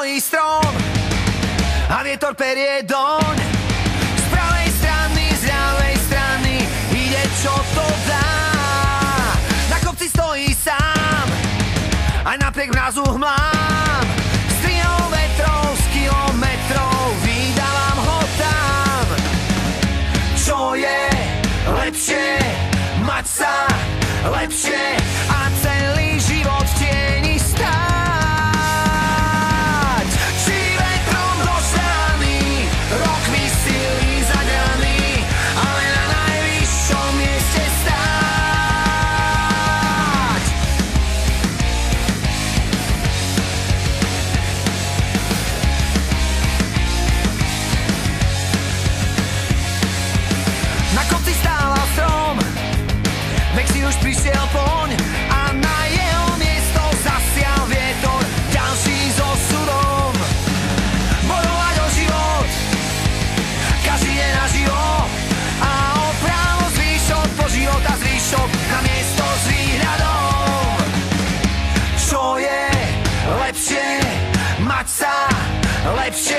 stojí strom a vietor perie doň. Z pravej strany, z ľavej strany ide čo to dá. Na kopci stojí sám, aj napriek mrazu hmlám. Strihou vetrov, z kilometrov vydávam ho tam. Čo je lepšie, mať sa lepšie a celý život v tieni stáť. Či vetrom došľaný, rokmi sily zadraný, ale na najvyššom mieste stáť. Na kopci stála strom, vek si už prišiel poň a na jeho miesto zasial vietor ďalší s osudom. Bojovať o život, každý je naživo a o právo zvýšok, po života zvýšok na miesto s výhľadom. Čo je lepšie, mať sa lepšie